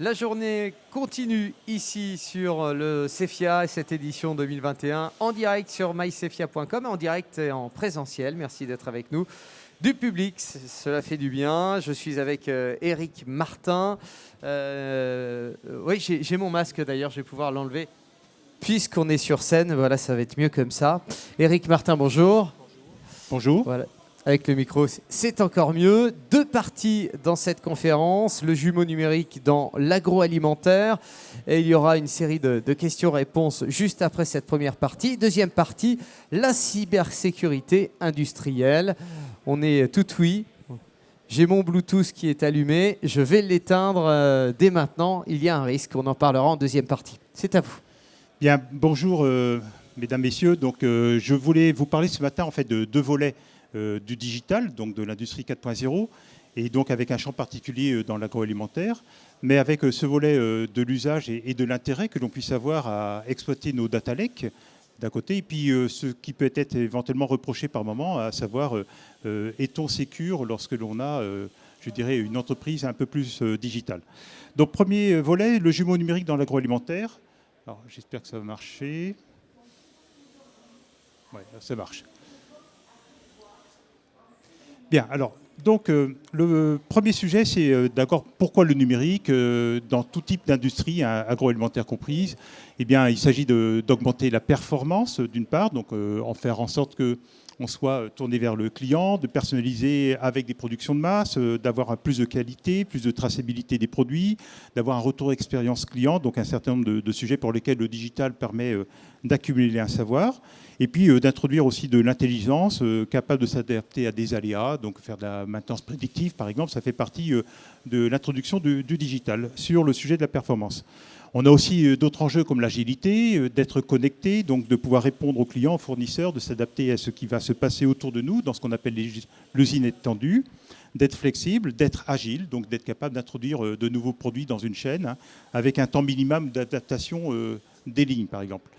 La journée continue ici sur le CEFIA et cette édition 2021 en direct sur mycefia.com, en direct et en présentiel. Merci d'être avec nous. Du public, cela fait du bien. Je suis avec Éric Martin. Oui, j'ai mon masque d'ailleurs, je vais pouvoir l'enlever puisqu'on est sur scène. Voilà, ça va être mieux comme ça. Éric Martin, bonjour. Bonjour. Voilà. Avec le micro, c'est encore mieux. Deux parties dans cette conférence, le jumeau numérique dans l'agroalimentaire. Et il y aura une série de questions-réponses juste après cette première partie. Deuxième partie, la cybersécurité industrielle. On est tout oui. J'ai mon Bluetooth qui est allumé. Je vais l'éteindre dès maintenant. Il y a un risque. On en parlera en deuxième partie. C'est à vous. Bien, bonjour mesdames, messieurs. Donc, je voulais vous parler ce matin en fait de deux volets du digital, donc de l'industrie 4.0, et donc avec un champ particulier dans l'agroalimentaire, mais avec ce volet de l'usage et de l'intérêt que l'on puisse avoir à exploiter nos data lakes d'un côté, et puis ce qui peut être éventuellement reproché par moment, à savoir est-on sécure lorsque l'on a, je dirais, une entreprise un peu plus digitale. Donc premier volet, le jumeau numérique dans l'agroalimentaire. Alors j'espère que ça va marcher. Oui, ça marche. Bien, alors, donc le premier sujet, c'est d'accord pourquoi le numérique dans tout type d'industrie, agroalimentaire comprise. Eh bien, il s'agit d'augmenter la performance d'une part, donc en faire en sorte qu'on soit tourné vers le client, de personnaliser avec des productions de masse, d'avoir plus de qualité, plus de traçabilité des produits, d'avoir un retour expérience client, donc un certain nombre de sujets pour lesquels le digital permet d'accumuler un savoir. Et puis d'introduire aussi de l'intelligence capable de s'adapter à des aléas, donc faire de la maintenance prédictive par exemple, ça fait partie de l'introduction du digital sur le sujet de la performance. On a aussi d'autres enjeux comme l'agilité, d'être connecté, donc de pouvoir répondre aux clients, aux fournisseurs, de s'adapter à ce qui va se passer autour de nous dans ce qu'on appelle l'usine étendue, d'être flexible, d'être agile, donc d'être capable d'introduire de nouveaux produits dans une chaîne avec un temps minimum d'adaptation des lignes par exemple.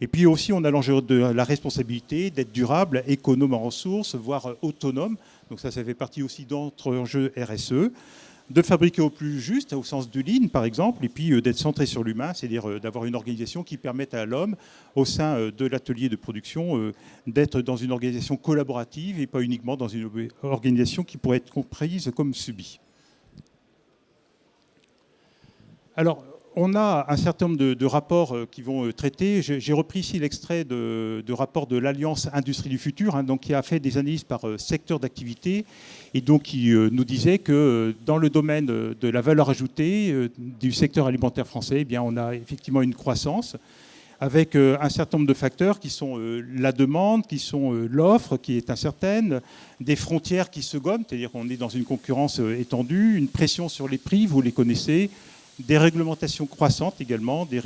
Et puis aussi, on a l'enjeu de la responsabilité, d'être durable, économe en ressources, voire autonome. Donc ça fait partie aussi d'autres enjeux RSE. De fabriquer au plus juste, au sens du lean, par exemple, et puis d'être centré sur l'humain, c'est-à-dire d'avoir une organisation qui permette à l'homme, au sein de l'atelier de production, d'être dans une organisation collaborative et pas uniquement dans une organisation qui pourrait être comprise comme subie. Alors, on a un certain nombre de rapports qui vont traiter. J'ai repris ici l'extrait de rapport de l'Alliance Industrie du Futur, donc, qui a fait des analyses par secteur d'activité et donc qui nous disait que dans le domaine de la valeur ajoutée du secteur alimentaire français, eh bien, on a effectivement une croissance avec un certain nombre de facteurs qui sont la demande, qui sont l'offre qui est incertaine, des frontières qui se gomment, c'est-à-dire qu'on est dans une concurrence étendue, une pression sur les prix, vous les connaissez, des réglementations croissantes également, des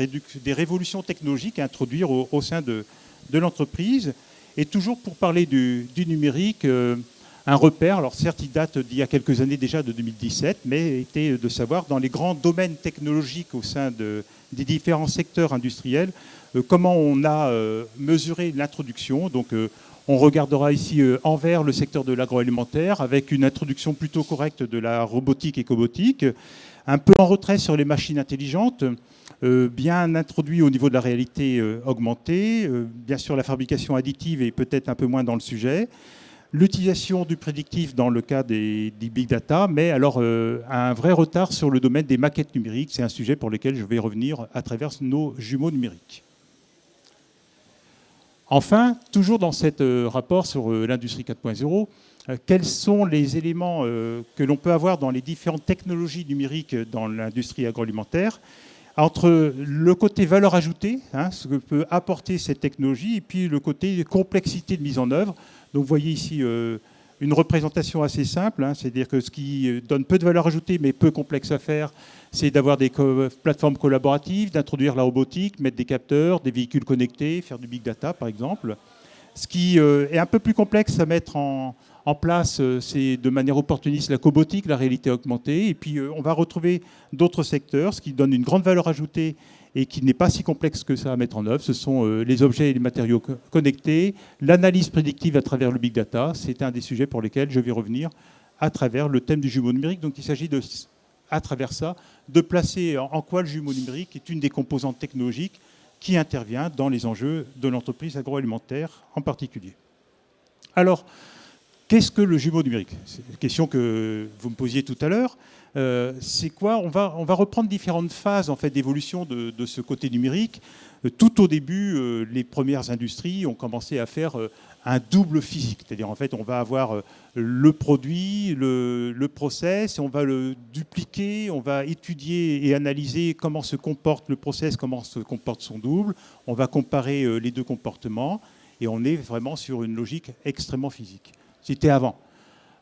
révolutions technologiques à introduire au sein de l'entreprise. Et toujours pour parler du numérique, un repère, alors certes il date d'il y a quelques années déjà, de 2017, mais était de savoir dans les grands domaines technologiques au sein des différents secteurs industriels, comment on a mesuré l'introduction. Donc on regardera ici en vert le secteur de l'agroalimentaire avec une introduction plutôt correcte de la robotique et cobotique, un peu en retrait sur les machines intelligentes, bien introduit au niveau de la réalité augmentée, bien sûr la fabrication additive est peut-être un peu moins dans le sujet, l'utilisation du prédictif dans le cas des big data, mais alors un vrai retard sur le domaine des maquettes numériques, c'est un sujet pour lequel je vais revenir à travers nos jumeaux numériques. Enfin, toujours dans ce rapport sur l'industrie 4.0, quels sont les éléments que l'on peut avoir dans les différentes technologies numériques dans l'industrie agroalimentaire entre le côté valeur ajoutée, ce que peut apporter cette technologie, et puis le côté complexité de mise en œuvre. Donc vous voyez ici une représentation assez simple, c'est-à-dire que ce qui donne peu de valeur ajoutée mais peu complexe à faire, c'est d'avoir des plateformes collaboratives, d'introduire la robotique, mettre des capteurs, des véhicules connectés, faire du big data par exemple. Ce qui est un peu plus complexe à mettre en place, c'est de manière opportuniste la cobotique, la réalité augmentée. Et puis on va retrouver d'autres secteurs, ce qui donne une grande valeur ajoutée et qui n'est pas si complexe que ça à mettre en œuvre. Ce sont les objets et les matériaux connectés, l'analyse prédictive à travers le big data. C'est un des sujets pour lesquels je vais revenir à travers le thème du jumeau numérique. Donc il s'agit de à travers ça, de placer en quoi le jumeau numérique est une des composantes technologiques qui intervient dans les enjeux de l'entreprise agroalimentaire en particulier. Alors, qu'est-ce que le jumeau numérique? C'est une question que vous me posiez tout à l'heure. C'est quoi? On va reprendre différentes phases en fait, d'évolution de ce côté numérique. Tout au début, les premières industries ont commencé à faire un double physique. C'est-à-dire, en fait, on va avoir le produit, le process, on va le dupliquer, on va étudier et analyser comment se comporte le process, comment se comporte son double. On va comparer les deux comportements et on est vraiment sur une logique extrêmement physique. C'était avant.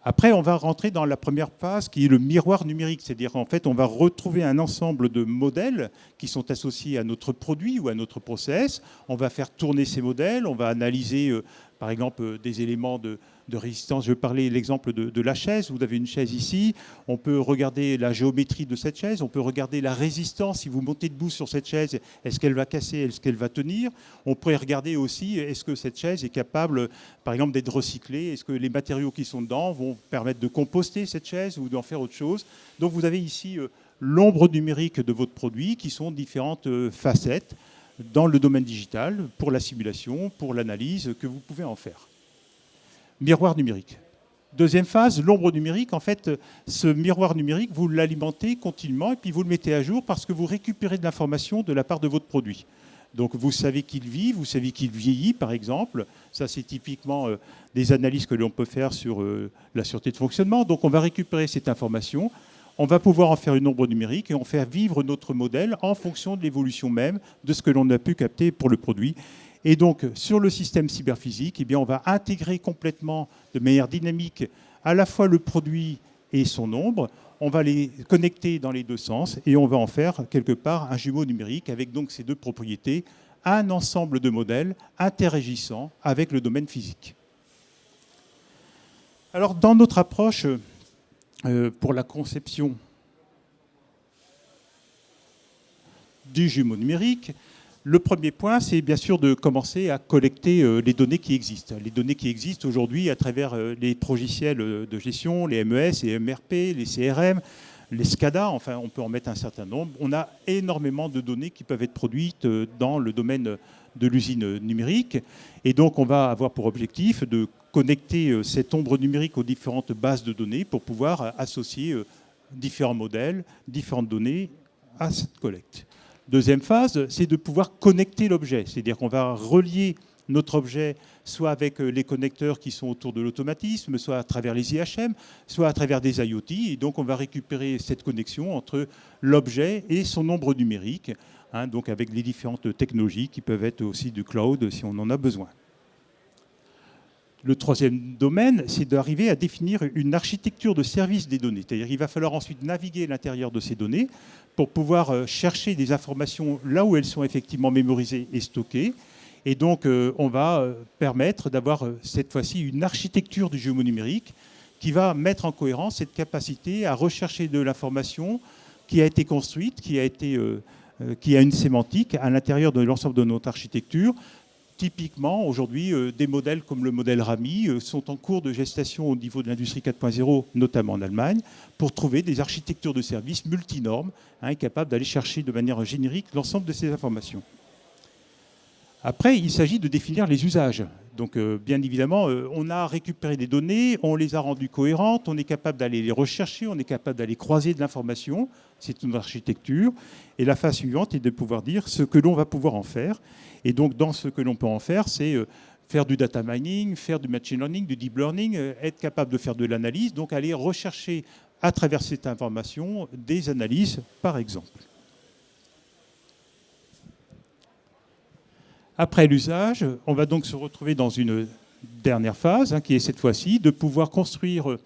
Après, on va rentrer dans la première phase qui est le miroir numérique. C'est-à-dire qu'en fait, on va retrouver un ensemble de modèles qui sont associés à notre produit ou à notre process. On va faire tourner ces modèles, on va analyser, par exemple, des éléments de résistance. Je vais parler l'exemple de la chaise. Vous avez une chaise ici. On peut regarder la géométrie de cette chaise. On peut regarder la résistance. Si vous montez debout sur cette chaise, est-ce qu'elle va casser? Est-ce qu'elle va tenir? On pourrait regarder aussi, est-ce que cette chaise est capable, par exemple, d'être recyclée? Est-ce que les matériaux qui sont dedans vont permettre de composter cette chaise ou d'en faire autre chose? Donc vous avez ici l'ombre numérique de votre produit qui sont différentes facettes dans le domaine digital pour la simulation, pour l'analyse que vous pouvez en faire. Miroir numérique. Deuxième phase, l'ombre numérique. En fait, ce miroir numérique, vous l'alimentez continuellement et puis vous le mettez à jour parce que vous récupérez de l'information de la part de votre produit. Donc vous savez qu'il vit, vous savez qu'il vieillit, par exemple. Ça, c'est typiquement des analyses que l'on peut faire sur la sûreté de fonctionnement. Donc on va récupérer cette information, on va pouvoir en faire une ombre numérique et on fait vivre notre modèle en fonction de l'évolution même de ce que l'on a pu capter pour le produit. Et donc, sur le système cyberphysique, eh bien, on va intégrer complètement de manière dynamique à la fois le produit et son ombre. On va les connecter dans les deux sens et on va en faire quelque part un jumeau numérique avec donc ces deux propriétés, un ensemble de modèles interagissant avec le domaine physique. Alors, dans notre approche pour la conception du jumeau numérique, le premier point, c'est bien sûr de commencer à collecter les données qui existent. Les données qui existent aujourd'hui à travers les logiciels de gestion, les MES, les MRP, les CRM, les SCADA, enfin on peut en mettre un certain nombre. On a énormément de données qui peuvent être produites dans le domaine de l'usine numérique. Et donc on va avoir pour objectif de connecter cette ombre numérique aux différentes bases de données pour pouvoir associer différents modèles, différentes données à cette collecte. Deuxième phase, c'est de pouvoir connecter l'objet. C'est-à-dire qu'on va relier notre objet soit avec les connecteurs qui sont autour de l'automatisme, soit à travers les IHM, soit à travers des IoT. Et donc, on va récupérer cette connexion entre l'objet et son ombre numérique, hein, donc avec les différentes technologies qui peuvent être aussi du cloud si on en a besoin. Le troisième domaine, c'est d'arriver à définir une architecture de service des données. C'est-à-dire qu'il va falloir ensuite naviguer à l'intérieur de ces données pour pouvoir chercher des informations là où elles sont effectivement mémorisées et stockées. Et donc, on va permettre d'avoir cette fois-ci une architecture du jumeau numérique qui va mettre en cohérence cette capacité à rechercher de l'information qui a été construite, qui a une sémantique à l'intérieur de l'ensemble de notre architecture. Typiquement, aujourd'hui, des modèles comme le modèle RAMI sont en cours de gestation au niveau de l'industrie 4.0, notamment en Allemagne, pour trouver des architectures de services multinormes, hein, capables d'aller chercher de manière générique l'ensemble de ces informations. Après, il s'agit de définir les usages. Donc, bien évidemment, on a récupéré des données, on les a rendues cohérentes, on est capable d'aller les rechercher, on est capable d'aller croiser de l'information. C'est une architecture. Et la phase suivante est de pouvoir dire ce que l'on va pouvoir en faire. Et donc, dans ce que l'on peut en faire, c'est faire du data mining, faire du machine learning, du deep learning, être capable de faire de l'analyse, donc aller rechercher à travers cette information des analyses, par exemple. Après l'usage, on va donc se retrouver dans une dernière phase, hein, qui est cette fois-ci de pouvoir construire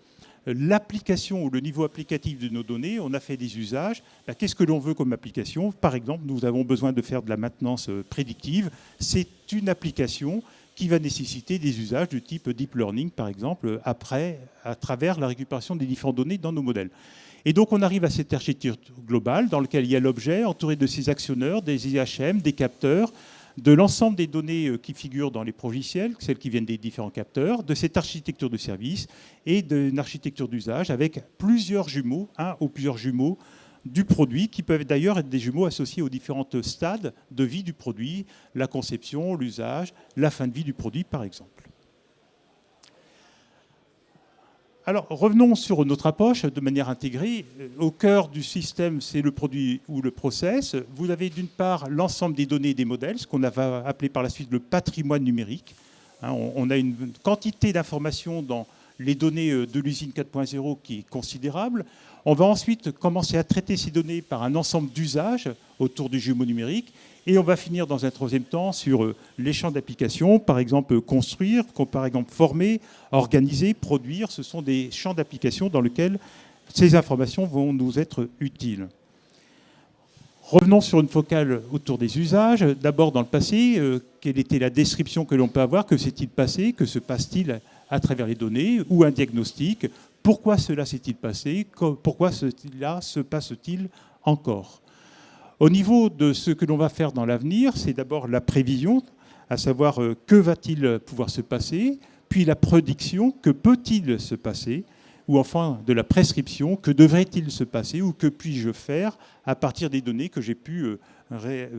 l'application ou le niveau applicatif de nos données. On a fait des usages. Qu'est-ce que l'on veut comme application? Par exemple, nous avons besoin de faire de la maintenance prédictive. C'est une application qui va nécessiter des usages du type deep learning, par exemple, après, à travers la récupération des différentes données dans nos modèles. Et donc, on arrive à cette architecture globale dans laquelle il y a l'objet entouré de ses actionneurs, des IHM, des capteurs, de l'ensemble des données qui figurent dans les progiciels, celles qui viennent des différents capteurs, de cette architecture de service et d'une architecture d'usage avec plusieurs jumeaux, un ou plusieurs jumeaux du produit, qui peuvent d'ailleurs être des jumeaux associés aux différents stades de vie du produit, la conception, l'usage, la fin de vie du produit, par exemple. Alors, revenons sur notre approche de manière intégrée. Au cœur du système, c'est le produit ou le process. Vous avez d'une part l'ensemble des données et des modèles, ce qu'on va appeler par la suite le patrimoine numérique. On a une quantité d'informations dans les données de l'usine 4.0 qui est considérable. On va ensuite commencer à traiter ces données par un ensemble d'usages autour du jumeau numérique. Et on va finir dans un troisième temps sur les champs d'application, par exemple construire, par exemple former, organiser, produire. Ce sont des champs d'application dans lesquels ces informations vont nous être utiles. Revenons sur une focale autour des usages. D'abord dans le passé, quelle était la description que l'on peut avoir? Que s'est-il passé? Que se passe-t-il à travers les données? Ou un diagnostic? Pourquoi cela s'est-il passé? Pourquoi cela se passe-t-il encore? Au niveau de ce que l'on va faire dans l'avenir, c'est d'abord la prévision, à savoir que va-t-il pouvoir se passer, puis la prédiction, que peut-il se passer, ou enfin de la prescription, que devrait-il se passer ou que puis-je faire à partir des données que j'ai pu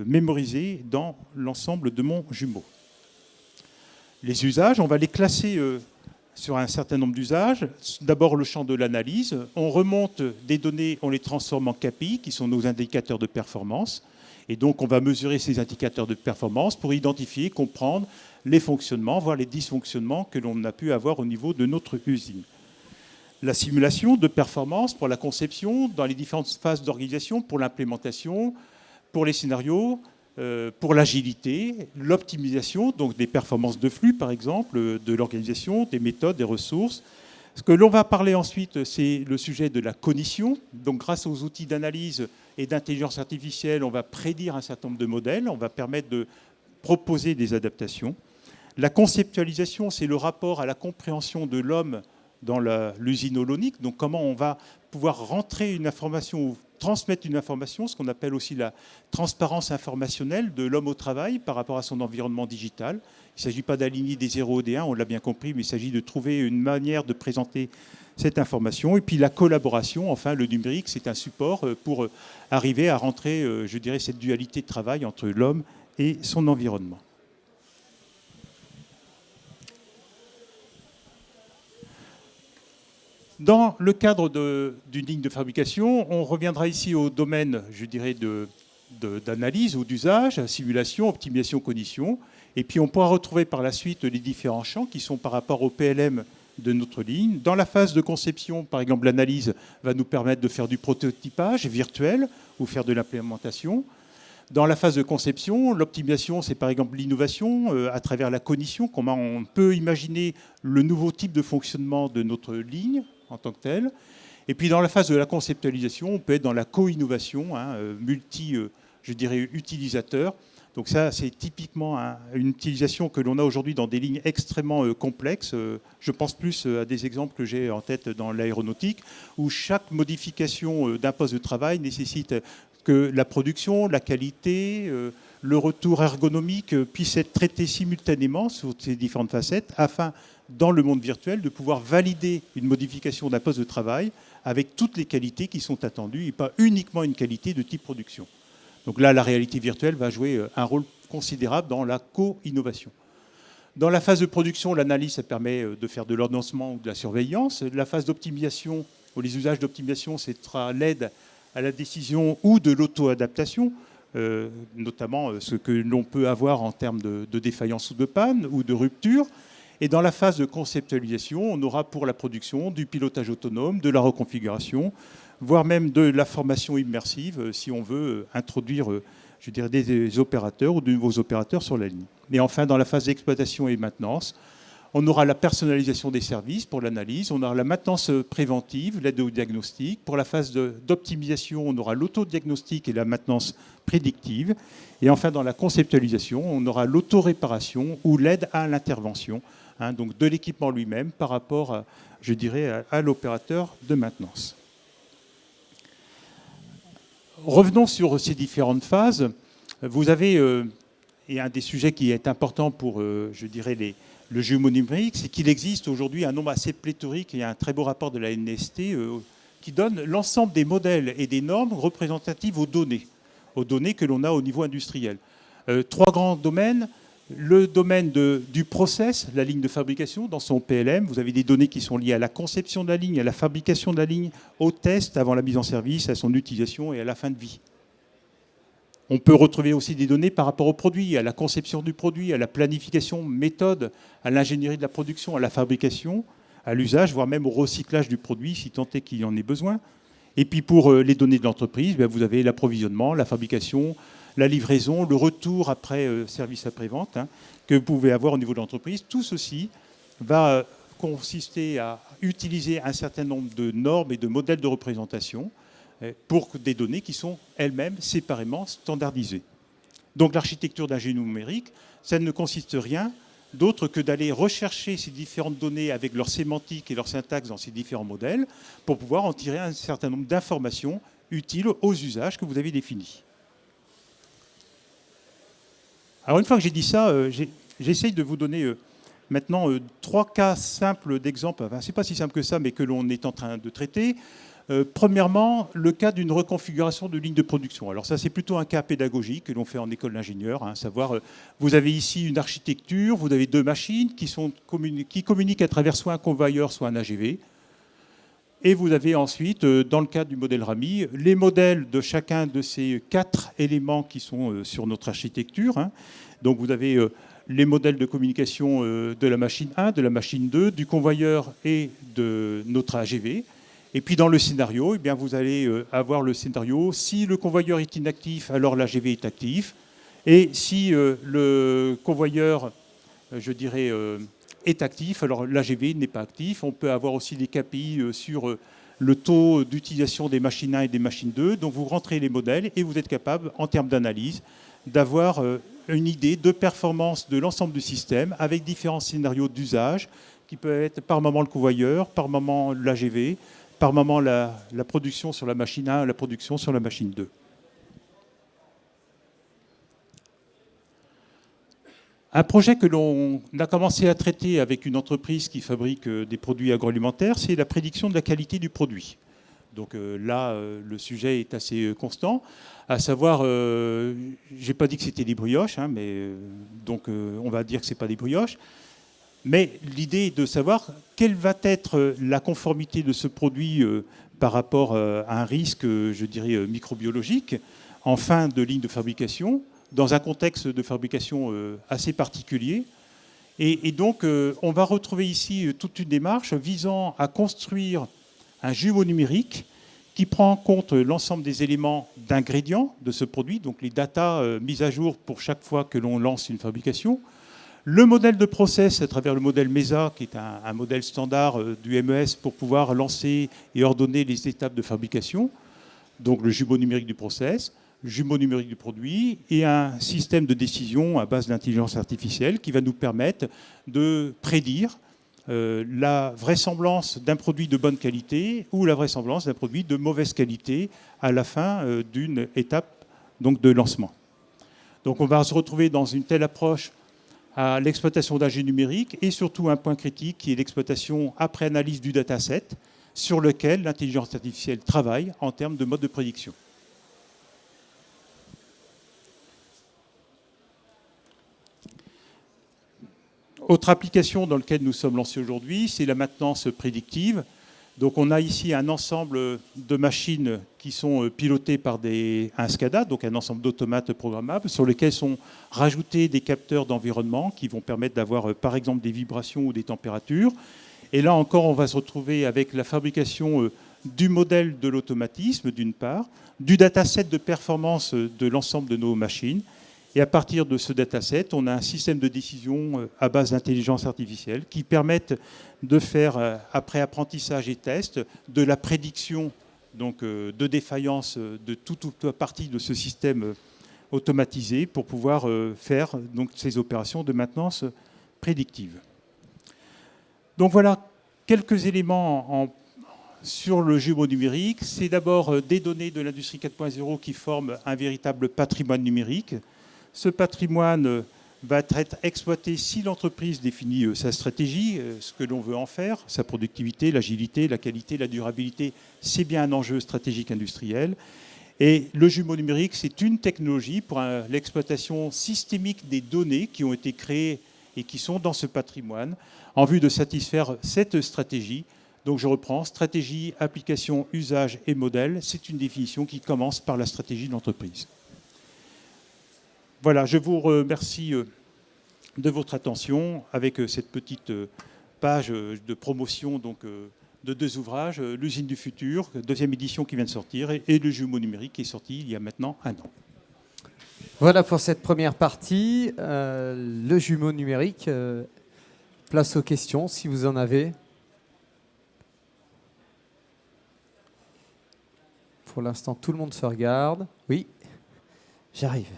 mémoriser dans l'ensemble de mon jumeau. Les usages, on va les classer sur un certain nombre d'usages. D'abord le champ de l'analyse. On remonte des données, on les transforme en KPI, qui sont nos indicateurs de performance. Et donc on va mesurer ces indicateurs de performance pour identifier, comprendre les fonctionnements, voire les dysfonctionnements que l'on a pu avoir au niveau de notre usine. La simulation de performance pour la conception, dans les différentes phases d'organisation, pour l'implémentation, pour les scénarios, pour l'agilité, l'optimisation, donc des performances de flux, par exemple, de l'organisation, des méthodes, des ressources. Ce que l'on va parler ensuite, c'est le sujet de la cognition. Donc, grâce aux outils d'analyse et d'intelligence artificielle, on va prédire un certain nombre de modèles, on va permettre de proposer des adaptations. La conceptualisation, c'est le rapport à la compréhension de l'homme dans l'usine holonique. Donc, comment on va pouvoir rentrer une information ou transmettre une information, ce qu'on appelle aussi la transparence informationnelle de l'homme au travail par rapport à son environnement digital. Il ne s'agit pas d'aligner des 0 ou des 1, on l'a bien compris, mais il s'agit de trouver une manière de présenter cette information. Et puis la collaboration, enfin le numérique, c'est un support pour arriver à rentrer, je dirais, cette dualité de travail entre l'homme et son environnement. Dans le cadre d'une ligne de fabrication, on reviendra ici au domaine, je dirais, d'analyse ou d'usage, simulation, optimisation, cognition. Et puis on pourra retrouver par la suite les différents champs qui sont par rapport au PLM de notre ligne. Dans la phase de conception, par exemple, l'analyse va nous permettre de faire du prototypage virtuel ou faire de l'implémentation. Dans la phase de conception, l'optimisation, c'est par exemple l'innovation à travers la cognition, comment on peut imaginer le nouveau type de fonctionnement de notre ligne en tant que telle. Et puis dans la phase de la conceptualisation, on peut être dans la co-innovation, je dirais, utilisateur. Donc ça, c'est typiquement une utilisation que l'on a aujourd'hui dans des lignes extrêmement complexes. Je pense plus à des exemples que j'ai en tête dans l'aéronautique, où chaque modification d'un poste de travail nécessite que la production, la qualité, le retour ergonomique puissent être traités simultanément sur ces différentes facettes afin, dans le monde virtuel, de pouvoir valider une modification d'un poste de travail avec toutes les qualités qui sont attendues et pas uniquement une qualité de type production. Donc là, la réalité virtuelle va jouer un rôle considérable dans la co-innovation. Dans la phase de production, l'analyse, ça permet de faire de l'ordonnancement ou de la surveillance. La phase d'optimisation, ou les usages d'optimisation, c'est l'aide à la décision ou de l'auto-adaptation, notamment ce que l'on peut avoir en termes de défaillance ou de panne ou de rupture. Et dans la phase de conceptualisation, on aura pour la production du pilotage autonome, de la reconfiguration, voire même de la formation immersive, si on veut introduire, je dirais, des opérateurs ou de nouveaux opérateurs sur la ligne. Et enfin, dans la phase d'exploitation et maintenance, on aura la personnalisation des services pour l'analyse, on aura la maintenance préventive, l'aide au diagnostic. Pour la phase d'optimisation, on aura l'autodiagnostic et la maintenance prédictive. Et enfin, dans la conceptualisation, on aura l'autoréparation ou l'aide à l'intervention, donc de l'équipement lui-même par rapport, je dirais, à l'opérateur de maintenance. Revenons sur ces différentes phases. Vous avez et un des sujets qui est important pour, je dirais, le jumeau numérique, c'est qu'il existe aujourd'hui un nombre assez pléthorique, et un très beau rapport de la NST qui donne l'ensemble des modèles et des normes représentatives aux données que l'on a au niveau industriel. Trois grands domaines. Le domaine du process, la ligne de fabrication, dans son PLM, vous avez des données qui sont liées à la conception de la ligne, à la fabrication de la ligne, au test avant la mise en service, à son utilisation et à la fin de vie. On peut retrouver aussi des données par rapport au produit, à la conception du produit, à la planification méthode, à l'ingénierie de la production, à la fabrication, à l'usage, voire même au recyclage du produit, si tant est qu'il y en ait besoin. Et puis pour les données de l'entreprise, vous avez l'approvisionnement, la fabrication, la livraison, le retour après service après-vente que vous pouvez avoir au niveau de l'entreprise. Tout ceci va consister à utiliser un certain nombre de normes et de modèles de représentation pour des données qui sont elles-mêmes séparément standardisées. Donc l'architecture d'un génie numérique, ça ne consiste rien d'autre que d'aller rechercher ces différentes données avec leur sémantique et leur syntaxe dans ces différents modèles pour pouvoir en tirer un certain nombre d'informations utiles aux usages que vous avez définis. Alors une fois que j'ai dit ça, j'essaye de vous donner maintenant 3 cas simples d'exemples. Enfin, ce n'est pas si simple que ça, mais que l'on est en train de traiter. Premièrement, le cas d'une reconfiguration de ligne de production. Alors ça, c'est plutôt un cas pédagogique que l'on fait en école d'ingénieur. Savoir, vous avez ici une architecture, vous avez 2 machines qui communiquent à travers soit un convoyeur, soit un AGV. Et vous avez ensuite, dans le cadre du modèle RAMI, les modèles de chacun de ces 4 éléments qui sont sur notre architecture. Donc vous avez les modèles de communication de la machine 1, de la machine 2, du convoyeur et de notre AGV. Et puis dans le scénario, eh bien, vous allez avoir le scénario, si le convoyeur est inactif, alors l'AGV est actif. Et si le convoyeur, je dirais, est actif, alors l'AGV n'est pas actif. On peut avoir aussi des KPI sur le taux d'utilisation des machines 1 et des machines 2. Donc vous rentrez les modèles et vous êtes capable, en termes d'analyse, d'avoir une idée de performance de l'ensemble du système avec différents scénarios d'usage qui peuvent être par moment le convoyeur, par moment l'AGV, par moment la production sur la machine 1, la production sur la machine 2. Un projet que l'on a commencé à traiter avec une entreprise qui fabrique des produits agroalimentaires, c'est la prédiction de la qualité du produit. Donc là, le sujet est assez constant, à savoir, je n'ai pas dit que c'était des brioches, mais donc on va dire que ce n'est pas des brioches. Mais l'idée est de savoir quelle va être la conformité de ce produit par rapport à un risque, je dirais, microbiologique en fin de ligne de fabrication, dans un contexte de fabrication assez particulier. Et donc, on va retrouver ici toute une démarche visant à construire un jumeau numérique qui prend en compte l'ensemble des éléments d'ingrédients de ce produit, donc les datas mises à jour pour chaque fois que l'on lance une fabrication, le modèle de process à travers le modèle MESA, qui est un modèle standard du MES pour pouvoir lancer et ordonner les étapes de fabrication, donc le jumeau numérique du process, le jumeau numérique du produit, et un système de décision à base d'intelligence artificielle qui va nous permettre de prédire la vraisemblance d'un produit de bonne qualité ou la vraisemblance d'un produit de mauvaise qualité à la fin d'une étape donc, de lancement. Donc on va se retrouver dans une telle approche à l'exploitation d'un génie numérique et surtout un point critique qui est l'exploitation après analyse du dataset sur lequel l'intelligence artificielle travaille en termes de mode de prédiction. Autre application dans laquelle nous sommes lancés aujourd'hui, c'est la maintenance prédictive. Donc on a ici un ensemble de machines qui sont pilotées par un SCADA, donc un ensemble d'automates programmables, sur lesquels sont rajoutés des capteurs d'environnement qui vont permettre d'avoir par exemple des vibrations ou des températures. Et là encore, on va se retrouver avec la fabrication du modèle de l'automatisme d'une part, du dataset de performance de l'ensemble de nos machines. Et à partir de ce dataset, on a un système de décision à base d'intelligence artificielle qui permettent de faire, après apprentissage et test, de la prédiction donc, de défaillance de toute partie de ce système automatisé pour pouvoir faire donc, ces opérations de maintenance prédictive. Donc voilà quelques éléments sur le jumeau numérique. C'est d'abord des données de l'industrie 4.0 qui forment un véritable patrimoine numérique. Ce patrimoine va être exploité si l'entreprise définit sa stratégie, ce que l'on veut en faire, sa productivité, l'agilité, la qualité, la durabilité. C'est bien un enjeu stratégique industriel. Et le jumeau numérique, c'est une technologie pour l'exploitation systémique des données qui ont été créées et qui sont dans ce patrimoine en vue de satisfaire cette stratégie. Donc je reprends, stratégie, application, usage et modèle. C'est une définition qui commence par la stratégie de l'entreprise. Voilà, je vous remercie de votre attention avec cette petite page de promotion donc, de 2 ouvrages, L'usine du futur, 2e édition qui vient de sortir, et le jumeau numérique qui est sorti il y a maintenant 1 an. Voilà pour cette première partie, le jumeau numérique. Place aux questions si vous en avez. Pour l'instant, tout le monde se regarde. Oui, j'arrive.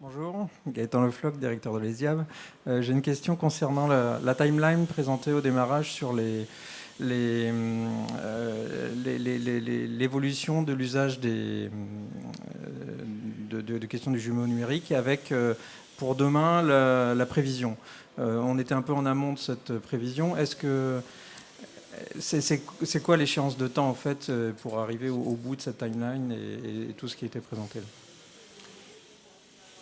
Bonjour, Gaëtan Lefloc, directeur de l'ESIAB. J'ai une question concernant la timeline présentée au démarrage sur l'évolution de l'usage de questions du jumeau numérique avec, pour demain, la prévision. On était un peu en amont de cette prévision. Est-ce que c'est quoi l'échéance de temps en fait pour arriver au bout de cette timeline et tout ce qui a été présenté là?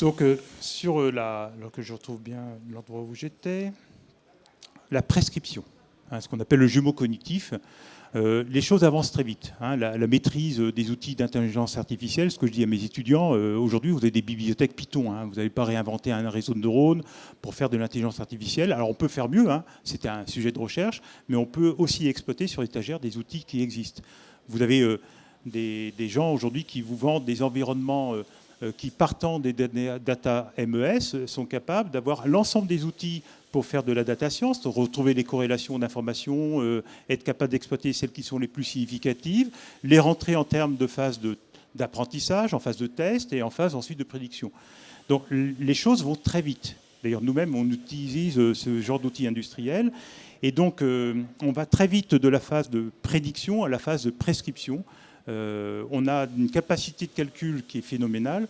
Donc, alors que je retrouve bien l'endroit où j'étais, la prescription, ce qu'on appelle le jumeau cognitif, les choses avancent très vite. La maîtrise des outils d'intelligence artificielle, ce que je dis à mes étudiants, aujourd'hui, vous avez des bibliothèques Python. Vous n'allez pas réinventer un réseau de neurones pour faire de l'intelligence artificielle. Alors, on peut faire mieux, c'est un sujet de recherche, mais on peut aussi exploiter sur l'étagère des outils qui existent. Vous avez des gens aujourd'hui qui vous vendent des environnements qui, partant des data MES, sont capables d'avoir l'ensemble des outils pour faire de la data science, retrouver les corrélations d'informations, être capable d'exploiter celles qui sont les plus significatives, les rentrer en termes de phase d'apprentissage, en phase de test et en phase ensuite de prédiction. Donc les choses vont très vite. D'ailleurs, nous-mêmes, on utilise ce genre d'outils industriels. Et donc, on va très vite de la phase de prédiction à la phase de prescription. On a une capacité de calcul qui est phénoménale.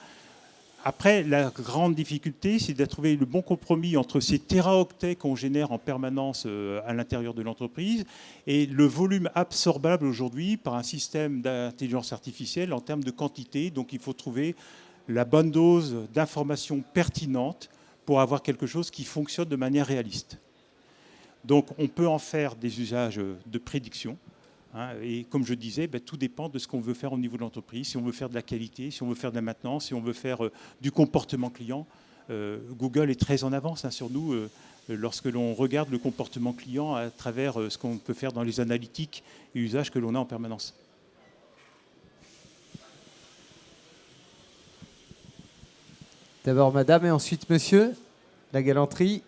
Après, la grande difficulté, c'est de trouver le bon compromis entre ces téraoctets qu'on génère en permanence à l'intérieur de l'entreprise et le volume absorbable aujourd'hui par un système d'intelligence artificielle en termes de quantité. Donc, il faut trouver la bonne dose d'informations pertinentes pour avoir quelque chose qui fonctionne de manière réaliste. Donc, on peut en faire des usages de prédiction. Et comme je disais, tout dépend de ce qu'on veut faire au niveau de l'entreprise. Si on veut faire de la qualité, si on veut faire de la maintenance, si on veut faire du comportement client. Google est très en avance sur nous lorsque l'on regarde le comportement client à travers ce qu'on peut faire dans les analytiques et usages que l'on a en permanence. D'abord madame et ensuite monsieur. La galanterie.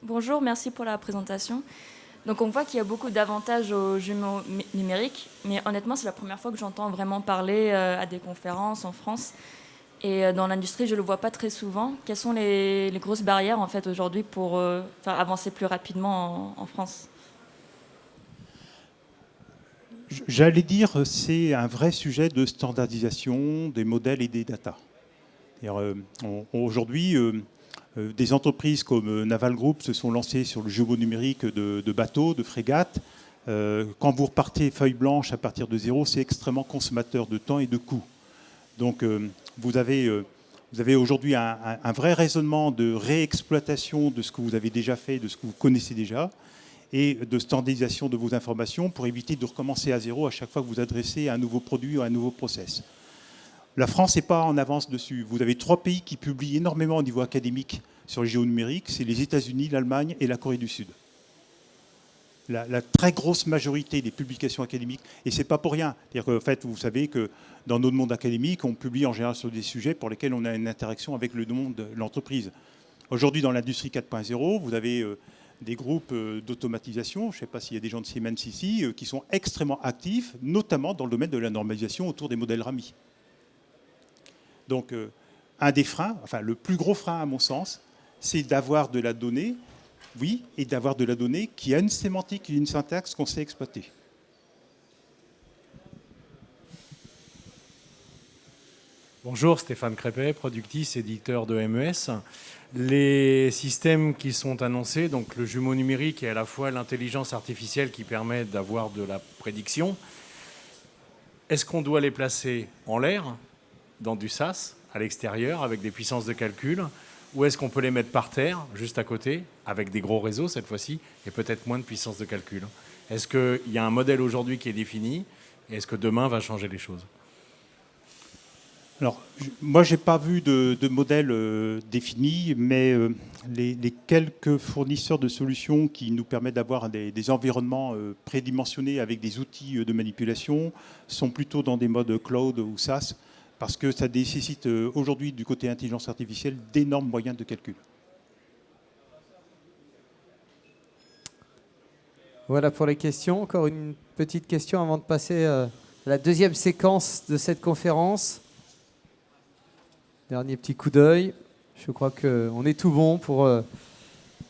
Bonjour, merci pour la présentation. Donc on voit qu'il y a beaucoup d'avantages aux jumeaux numériques, mais honnêtement c'est la première fois que j'entends vraiment parler à des conférences en France. Et dans l'industrie, je ne le vois pas très souvent. Quelles sont les grosses barrières en fait aujourd'hui pour faire avancer plus rapidement en France ? J'allais dire, c'est un vrai sujet de standardisation des modèles et des data. Aujourd'hui, des entreprises comme Naval Group se sont lancées sur le jumeau numérique de bateaux, de frégates. Quand vous repartez feuille blanche à partir de zéro, c'est extrêmement consommateur de temps et de coûts. Donc, vous avez aujourd'hui un vrai raisonnement de réexploitation de ce que vous avez déjà fait, de ce que vous connaissez déjà, et de standardisation de vos informations pour éviter de recommencer à zéro à chaque fois que vous adressez à un nouveau produit ou à un nouveau process. La France n'est pas en avance dessus. Vous avez 3 pays qui publient énormément au niveau académique sur les géonumériques, c'est les États-Unis, l'Allemagne et la Corée du Sud. La très grosse majorité des publications académiques, et ce n'est pas pour rien. C'est-à-dire que, en fait, vous savez que dans notre monde académique, on publie en général sur des sujets pour lesquels on a une interaction avec le monde de l'entreprise. Aujourd'hui, dans l'industrie 4.0, vous avez des groupes d'automatisation, je ne sais pas s'il y a des gens de Siemens ici, qui sont extrêmement actifs, notamment dans le domaine de la normalisation autour des modèles RAMI. Donc, un des freins, enfin le plus gros frein à mon sens, c'est d'avoir de la donnée, oui, et d'avoir de la donnée qui a une sémantique et une syntaxe qu'on sait exploiter. Bonjour, Stéphane Crépet, Productis, éditeur de MES. Les systèmes qui sont annoncés, donc le jumeau numérique et à la fois l'intelligence artificielle qui permet d'avoir de la prédiction, est-ce qu'on doit les placer en l'air, dans du SaaS, à l'extérieur, avec des puissances de calcul, ou est-ce qu'on peut les mettre par terre, juste à côté, avec des gros réseaux cette fois-ci, et peut-être moins de puissance de calcul? Est-ce qu'il y a un modèle aujourd'hui qui est défini, et est-ce que demain va changer les choses? Alors, moi, je n'ai pas vu de modèle défini, mais les quelques fournisseurs de solutions qui nous permettent d'avoir des environnements prédimensionnés avec des outils de manipulation sont plutôt dans des modes cloud ou SaaS, parce que ça nécessite aujourd'hui, du côté intelligence artificielle, d'énormes moyens de calcul. Voilà pour les questions. Encore une petite question avant de passer à la deuxième séquence de cette conférence. Dernier petit coup d'œil. Je crois qu'on est tout bon pour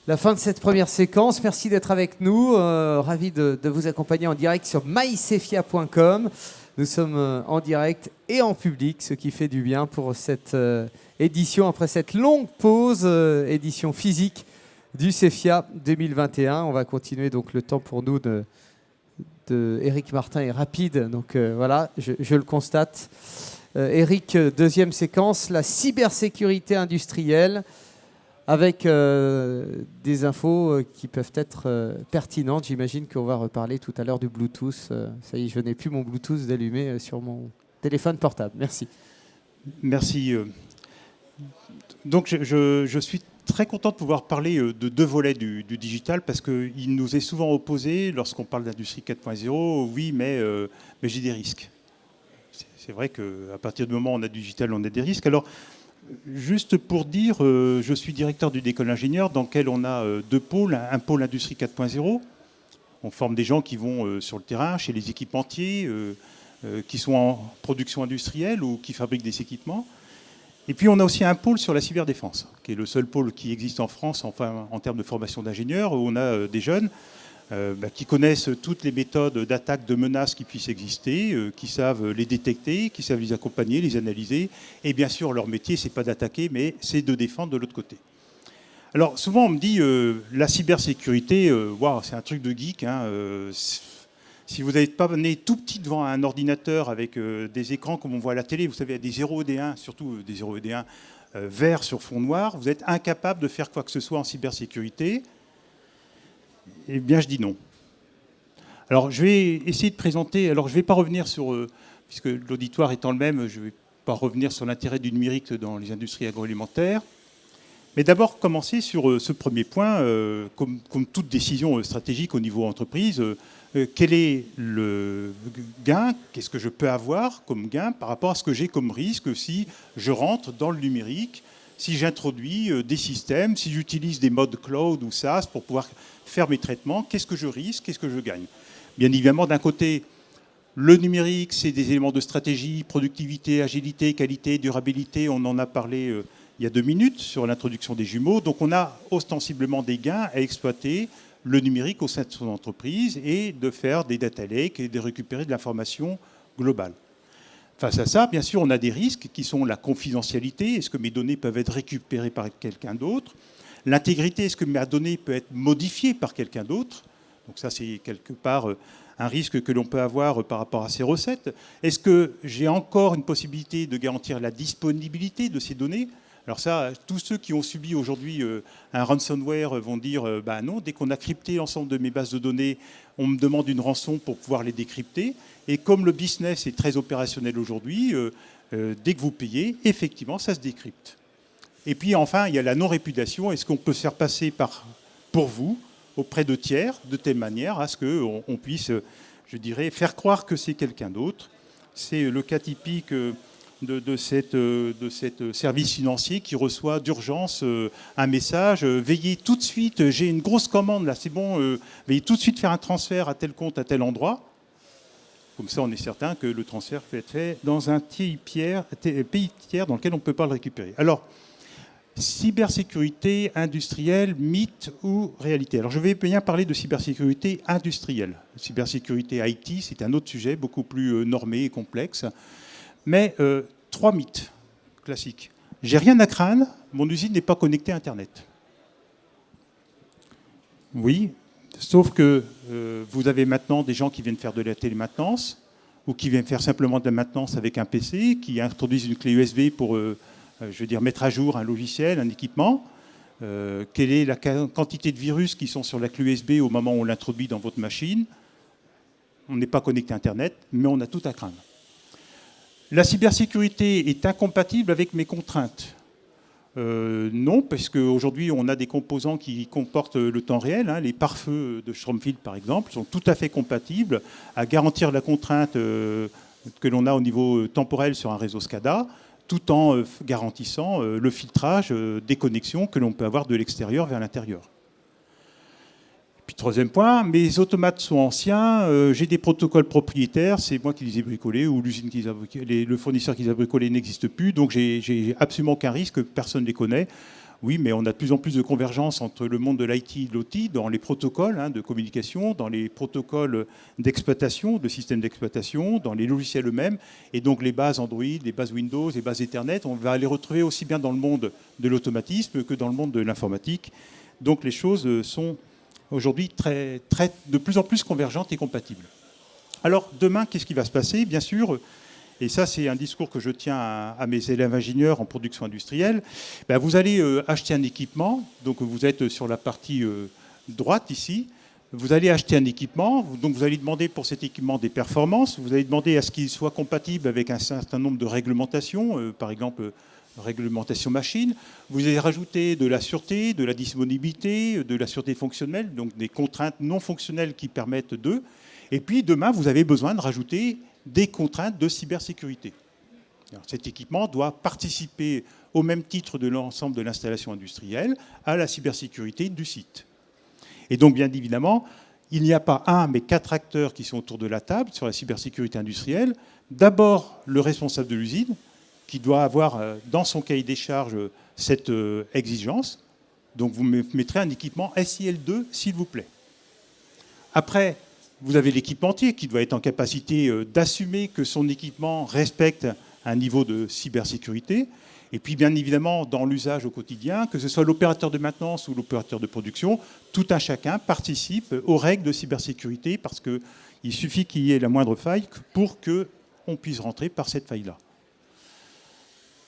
la fin de cette première séquence. Merci d'être avec nous. Ravi de vous accompagner en direct sur mycefia.com. Nous sommes en direct et en public, ce qui fait du bien pour cette édition, après cette longue pause, édition physique du CEFIA 2021. On va continuer, donc le temps pour nous de Éric Martin est rapide, donc voilà, je le constate. Éric, deuxième séquence, la cybersécurité industrielle, avec des infos qui peuvent être pertinentes. J'imagine qu'on va reparler tout à l'heure du Bluetooth. Ça y est, je n'ai plus mon Bluetooth d'allumé sur mon téléphone portable. Merci. Merci. Donc, je suis très content de pouvoir parler de deux volets du digital, parce qu'il nous est souvent opposé, lorsqu'on parle d'industrie 4.0, oui, mais j'ai des risques. C'est vrai qu'à partir du moment où on a du digital, on a des risques. Alors, juste pour dire, je suis directeur d'une école d'ingénieurs dans laquelle on a deux pôles. Un pôle industrie 4.0. On forme des gens qui vont sur le terrain, chez les équipementiers, qui sont en production industrielle ou qui fabriquent des équipements. Et puis, on a aussi un pôle sur la cyberdéfense, qui est le seul pôle qui existe en France, enfin, en termes de formation d'ingénieurs, où on a des jeunes qui connaissent toutes les méthodes d'attaque, de menaces qui puissent exister, qui savent les détecter, qui savent les accompagner, les analyser. Et bien sûr, leur métier, c'est pas d'attaquer, mais c'est de défendre de l'autre côté. Alors, souvent, on me dit, la cybersécurité, wow, c'est un truc de geek. Hein, si vous n'êtes pas né tout petit devant un ordinateur avec des écrans comme on voit à la télé, vous savez, des 0 et des 1, surtout des 0 et des 1 verts sur fond noir, vous êtes incapable de faire quoi que ce soit en cybersécurité. Eh bien, je dis non. Alors, je vais essayer de présenter... Alors, je ne vais pas revenir sur... puisque l'auditoire étant le même, je ne vais pas revenir sur l'intérêt du numérique dans les industries agroalimentaires. Mais d'abord, commencer sur ce premier point. Comme toute décision stratégique au niveau entreprise, quel est le gain? Qu'est-ce que je peux avoir comme gain par rapport à ce que j'ai comme risque si je rentre dans le numérique, si j'introduis des systèmes, si j'utilise des modes cloud ou SaaS pour pouvoir faire mes traitements, qu'est-ce que je risque, qu'est-ce que je gagne? Bien évidemment, d'un côté, le numérique, c'est des éléments de stratégie, productivité, agilité, qualité, durabilité. On en a parlé il y a 2 minutes sur l'introduction des jumeaux. Donc on a ostensiblement des gains à exploiter le numérique au sein de son entreprise et de faire des data lakes et de récupérer de l'information globale. Face à ça, bien sûr, on a des risques qui sont la confidentialité. Est-ce que mes données peuvent être récupérées par quelqu'un d'autre? L'intégrité, est-ce que ma donnée peut être modifiée par quelqu'un d'autre? Donc ça, c'est quelque part un risque que l'on peut avoir par rapport à ces recettes. Est-ce que j'ai encore une possibilité de garantir la disponibilité de ces données? Alors ça, tous ceux qui ont subi aujourd'hui un ransomware vont dire bah non, dès qu'on a crypté l'ensemble de mes bases de données, on me demande une rançon pour pouvoir les décrypter. Et comme le business est très opérationnel aujourd'hui, dès que vous payez, effectivement, ça se décrypte. Et puis enfin, il y a la non-répudiation. Est-ce qu'on peut se faire passer pour vous auprès de tiers de telle manière à ce qu'on puisse, je dirais, faire croire que c'est quelqu'un d'autre? C'est le cas typique de cette service financier qui reçoit d'urgence un message. Veillez tout de suite, j'ai une grosse commande là, c'est bon, veuillez tout de suite faire un transfert à tel compte, à tel endroit. Comme ça, on est certain que le transfert peut être fait dans un pays tiers dans lequel on ne peut pas le récupérer. Alors, cybersécurité industrielle, mythe ou réalité? Alors, je vais bien parler de cybersécurité industrielle. Cybersécurité IT, c'est un autre sujet, beaucoup plus normé et complexe. Mais 3 mythes classiques. J'ai rien à craindre, mon usine n'est pas connectée à Internet. Oui, sauf que vous avez maintenant des gens qui viennent faire de la télémaintenance ou qui viennent faire simplement de la maintenance avec un PC, qui introduisent une clé USB pour mettre à jour un logiciel, un équipement. Quelle est la quantité de virus qui sont sur la clé USB au moment où on l'introduit dans votre machine? On n'est pas connecté à Internet, mais on a tout à craindre. La cybersécurité est incompatible avec mes contraintes. Non, parce qu'aujourd'hui, on a des composants qui comportent le temps réel. Les pare-feux de Stromfield, par exemple, sont tout à fait compatibles à garantir la contrainte que l'on a au niveau temporel sur un réseau SCADA, tout en garantissant le filtrage des connexions que l'on peut avoir de l'extérieur vers l'intérieur. Puis troisième point, mes automates sont anciens, j'ai des protocoles propriétaires, c'est moi qui les ai bricolés ou l'usine qui les a bricolés, le fournisseur qui les a bricolés n'existe plus, donc j'ai absolument aucun risque, personne ne les connaît. Oui, mais on a de plus en plus de convergence entre le monde de l'IT et de l'OT dans les protocoles de communication, dans les protocoles d'exploitation, de systèmes d'exploitation, dans les logiciels eux-mêmes, et donc les bases Android, les bases Windows, les bases Ethernet, on va les retrouver aussi bien dans le monde de l'automatisme que dans le monde de l'informatique. Donc les choses sont aujourd'hui de plus en plus convergentes et compatibles. Alors demain, qu'est-ce qui va se passer? Bien sûr, et ça c'est un discours que je tiens à mes élèves ingénieurs en production industrielle, vous allez acheter un équipement, donc vous êtes sur la partie droite ici, vous allez acheter un équipement, donc vous allez demander pour cet équipement des performances, vous allez demander à ce qu'il soit compatible avec un certain nombre de réglementations, par exemple réglementation machine, vous allez rajouter de la sûreté, de la disponibilité, de la sûreté fonctionnelle, donc des contraintes non fonctionnelles qui permettent d'eux. Et puis demain, vous avez besoin de rajouter des contraintes de cybersécurité. Alors, cet équipement doit participer au même titre de l'ensemble de l'installation industrielle à la cybersécurité du site. Et donc, bien évidemment, il n'y a pas un, mais 4 acteurs qui sont autour de la table sur la cybersécurité industrielle. D'abord, le responsable de l'usine, qui doit avoir dans son cahier des charges cette exigence. Donc vous mettrez un équipement SIL2, s'il vous plaît. Après, vous avez l'équipementier qui doit être en capacité d'assumer que son équipement respecte un niveau de cybersécurité. Et puis, bien évidemment, dans l'usage au quotidien, que ce soit l'opérateur de maintenance ou l'opérateur de production, tout un chacun participe aux règles de cybersécurité parce qu'il suffit qu'il y ait la moindre faille pour qu'on puisse rentrer par cette faille-là.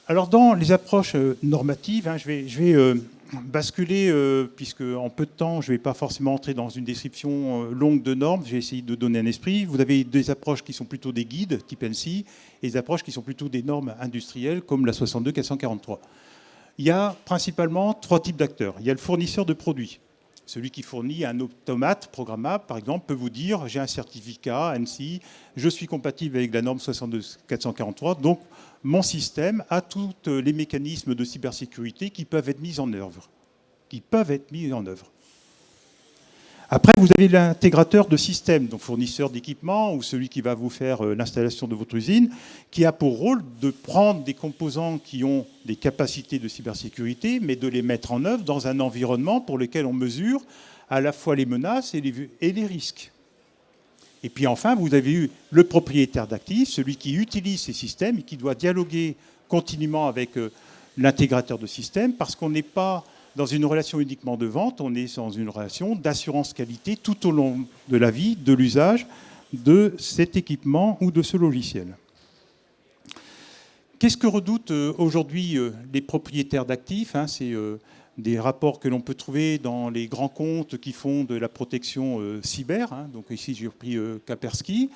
Alors, dans les approches normatives, je vais basculer, puisque en peu de temps, je ne vais pas forcément entrer dans une description longue de normes, j'ai essayé de donner un esprit. Vous avez des approches qui sont plutôt des guides, type ANSI, et des approches qui sont plutôt des normes industrielles, comme la 62443. Il y a principalement 3 types d'acteurs. Il y a le fournisseur de produits. Celui qui fournit un automate programmable, par exemple, peut vous dire « j'ai un certificat ANSI, je suis compatible avec la norme 62443, donc mon système a tous les mécanismes de cybersécurité qui peuvent être mis en œuvre. » Après, vous avez l'intégrateur de système, donc fournisseur d'équipement ou celui qui va vous faire l'installation de votre usine, qui a pour rôle de prendre des composants qui ont des capacités de cybersécurité, mais de les mettre en œuvre dans un environnement pour lequel on mesure à la fois les menaces et les risques. Et puis enfin, vous avez eu le propriétaire d'actifs, celui qui utilise ces systèmes et qui doit dialoguer continuellement avec l'intégrateur de système, parce qu'on n'est pas dans une relation uniquement de vente, on est dans une relation d'assurance qualité tout au long de la vie, de l'usage de cet équipement ou de ce logiciel. Qu'est-ce que redoutent aujourd'hui les propriétaires d'actifs? C'est des rapports que l'on peut trouver dans les grands comptes qui font de la protection cyber. Donc ici, j'ai repris Kaspersky.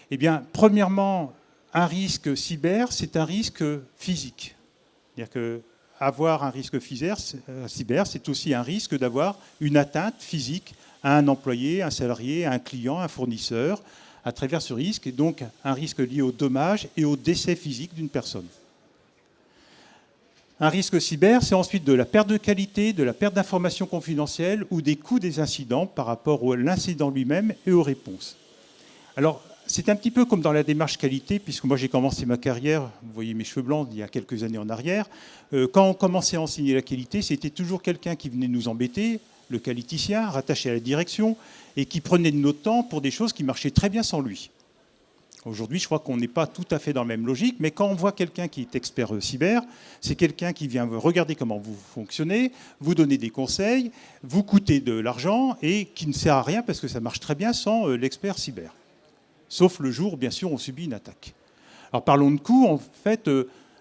Eh bien, premièrement, un risque cyber, c'est un risque physique. C'est-à-dire que avoir un risque cyber, c'est aussi un risque d'avoir une atteinte physique à un employé, un salarié, un client, un fournisseur, à travers ce risque, et donc un risque lié au dommage et au décès physique d'une personne. Un risque cyber, c'est ensuite de la perte de qualité, de la perte d'informations confidentielles ou des coûts des incidents par rapport à l'incident lui-même et aux réponses. Alors, c'est un petit peu comme dans la démarche qualité, puisque moi j'ai commencé ma carrière, vous voyez mes cheveux blancs, il y a quelques années en arrière. Quand on commençait à enseigner la qualité, c'était toujours quelqu'un qui venait nous embêter, le qualiticien, rattaché à la direction, et qui prenait de notre temps pour des choses qui marchaient très bien sans lui. Aujourd'hui, je crois qu'on n'est pas tout à fait dans la même logique, mais quand on voit quelqu'un qui est expert cyber, c'est quelqu'un qui vient regarder comment vous fonctionnez, vous donner des conseils, vous coûter de l'argent et qui ne sert à rien parce que ça marche très bien sans l'expert cyber. Sauf le jour, bien sûr, on subit une attaque. Alors parlons de coûts. En fait,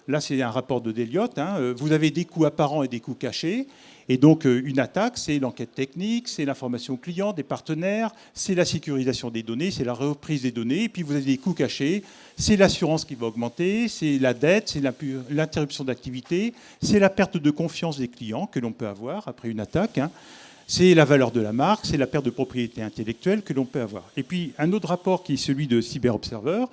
là, c'est un rapport de Deloitte. Vous avez des coûts apparents et des coûts cachés. Et donc, une attaque, c'est l'enquête technique, c'est l'information client, des partenaires, c'est la sécurisation des données, c'est la reprise des données. Et puis, vous avez des coûts cachés, c'est l'assurance qui va augmenter, c'est la dette, c'est l'interruption d'activité, c'est la perte de confiance des clients que l'on peut avoir après une attaque. C'est la valeur de la marque, c'est la perte de propriété intellectuelle que l'on peut avoir. Et puis, un autre rapport qui est celui de Cyber Observer,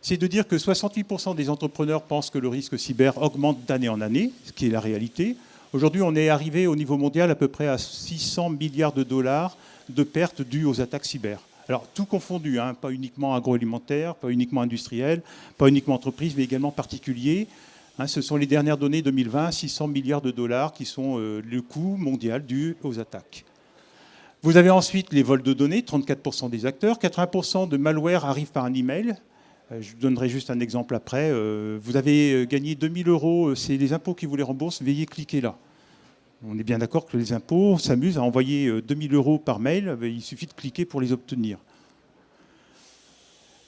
c'est de dire que 68% des entrepreneurs pensent que le risque cyber augmente d'année en année, ce qui est la réalité. Aujourd'hui, on est arrivé au niveau mondial à peu près à 600 milliards de dollars de pertes dues aux attaques cyber. Alors, tout confondu, pas uniquement agroalimentaire, pas uniquement industriel, pas uniquement entreprise, mais également particulier. Ce sont les dernières données 2020, 600 milliards de dollars qui sont le coût mondial dû aux attaques. Vous avez ensuite les vols de données, 34% des acteurs, 80% de malware arrive par un email. Je vous donnerai juste un exemple après. Vous avez gagné 2000 €, c'est les impôts qui vous les remboursent, veuillez cliquer là. On est bien d'accord que les impôts s'amusent à envoyer 2000 € par mail, il suffit de cliquer pour les obtenir.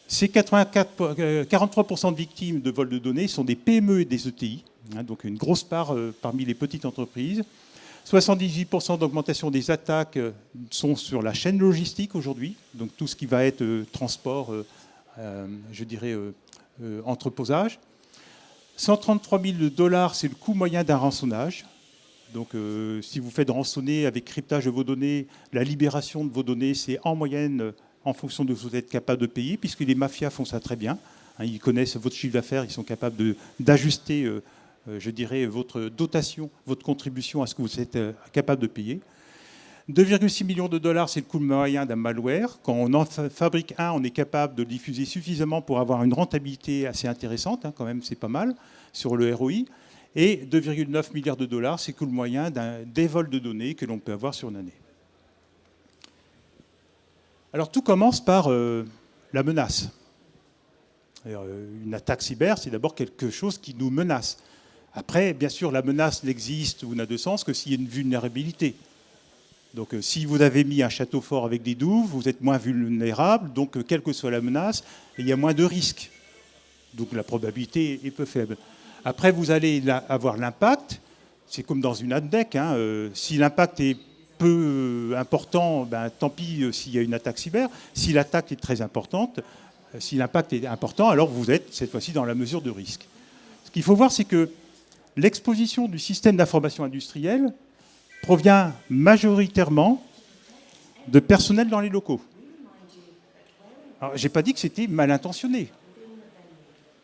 Ces 43% de victimes de vol de données sont des PME et des ETI, donc une grosse part parmi les petites entreprises. 78% d'augmentation des attaques sont sur la chaîne logistique aujourd'hui, donc tout ce qui va être transport, entreposage. 133 000 $, c'est le coût moyen d'un rançonnage. Donc, si vous faites rançonner avec cryptage de vos données, la libération de vos données, c'est en moyenne en fonction de ce que vous êtes capable de payer, puisque les mafias font ça très bien. Ils connaissent votre chiffre d'affaires, ils sont capables d'ajuster, votre dotation, votre contribution à ce que vous êtes capable de payer. 2,6 millions de $, c'est le coût moyen d'un malware. Quand on en fabrique un, on est capable de le diffuser suffisamment pour avoir une rentabilité assez intéressante, quand même, c'est pas mal, sur le ROI. Et 2,9 milliards de $, c'est le coût moyen des vols de données que l'on peut avoir sur une année. Alors tout commence par la menace. Une attaque cyber, c'est d'abord quelque chose qui nous menace. Après, bien sûr, la menace n'existe ou n'a de sens que s'il y a une vulnérabilité. Donc si vous avez mis un château fort avec des douves, vous êtes moins vulnérable, donc quelle que soit la menace, il y a moins de risques. Donc la probabilité est peu faible. Après, vous allez avoir l'impact, c'est comme dans une ADDEC, si l'impact est peu important, tant pis s'il y a une attaque cyber. Si l'attaque est très importante, si l'impact est important, alors vous êtes cette fois-ci dans la mesure de risque. Ce qu'il faut voir, c'est que l'exposition du système d'information industrielle provient majoritairement de personnel dans les locaux. Alors, je n'ai pas dit que c'était mal intentionné,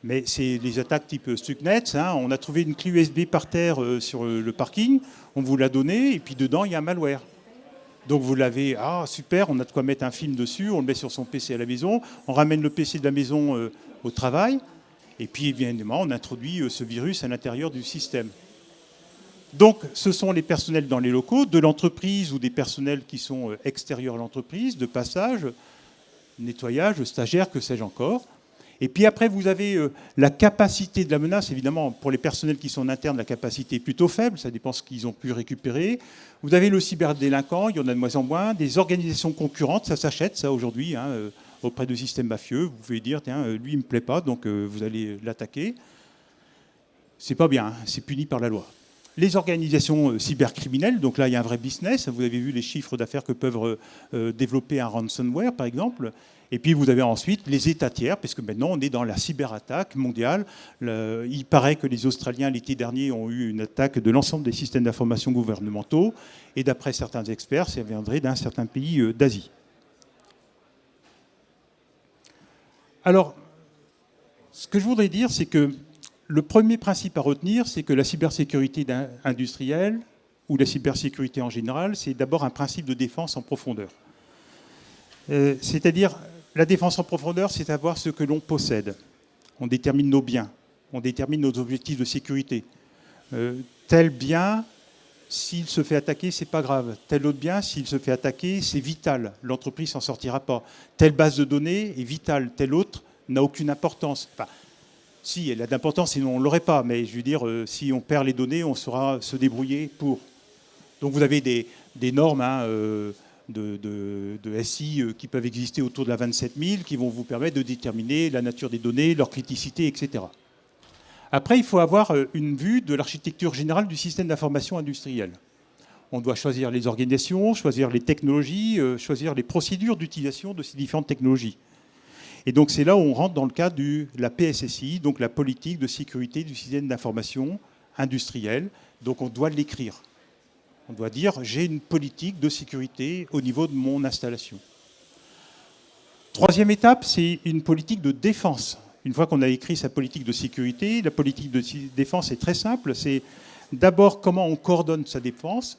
mais c'est les attaques type Stuxnet. On a trouvé une clé USB par terre sur le parking, on vous l'a donnée, et puis dedans, il y a un malware. Donc vous l'avez, super, on a de quoi mettre un film dessus, on le met sur son PC à la maison, on ramène le PC de la maison au travail, et puis évidemment, on introduit ce virus à l'intérieur du système. Donc, ce sont les personnels dans les locaux de l'entreprise ou des personnels qui sont extérieurs à l'entreprise, de passage, nettoyage, stagiaires, que sais-je encore. Et puis après, vous avez la capacité de la menace. Évidemment, pour les personnels qui sont en interne, la capacité est plutôt faible. Ça dépend de ce qu'ils ont pu récupérer. Vous avez le cyberdélinquant, il y en a de moins en moins. Des organisations concurrentes, ça s'achète, ça, aujourd'hui, auprès de systèmes mafieux. Vous pouvez dire, tiens, lui, il ne me plaît pas, donc vous allez l'attaquer. C'est pas bien, c'est puni par la loi. Les organisations cybercriminelles, donc là, il y a un vrai business. Vous avez vu les chiffres d'affaires que peuvent développer un ransomware, par exemple. Et puis, vous avez ensuite les États tiers, parce que maintenant, on est dans la cyberattaque mondiale. Il paraît que les Australiens, l'été dernier, ont eu une attaque de l'ensemble des systèmes d'information gouvernementaux. Et d'après certains experts, ça viendrait d'un certain pays d'Asie. Alors, ce que je voudrais dire, c'est que le premier principe à retenir, c'est que la cybersécurité industrielle ou la cybersécurité en général, c'est d'abord un principe de défense en profondeur. C'est-à-dire, la défense en profondeur, c'est savoir ce que l'on possède. On détermine nos biens, on détermine nos objectifs de sécurité. Tel bien, s'il se fait attaquer, c'est pas grave. Tel autre bien, s'il se fait attaquer, c'est vital. L'entreprise s'en sortira pas. Telle base de données est vitale. Telle autre n'a aucune importance. Enfin, si, elle a d'importance, sinon on ne l'aurait pas. Mais je veux dire, si on perd les données, on saura se débrouiller pour. Donc vous avez des normes de SI qui peuvent exister autour de la 27000 qui vont vous permettre de déterminer la nature des données, leur criticité, etc. Après, il faut avoir une vue de l'architecture générale du système d'information industriel. On doit choisir les organisations, choisir les technologies, choisir les procédures d'utilisation de ces différentes technologies. Et donc c'est là où on rentre dans le cadre de la PSSI, donc la politique de sécurité du système d'information industriel. Donc on doit l'écrire. On doit dire j'ai une politique de sécurité au niveau de mon installation. Troisième étape, c'est une politique de défense. Une fois qu'on a écrit sa politique de sécurité, la politique de défense est très simple. C'est d'abord comment on coordonne sa défense.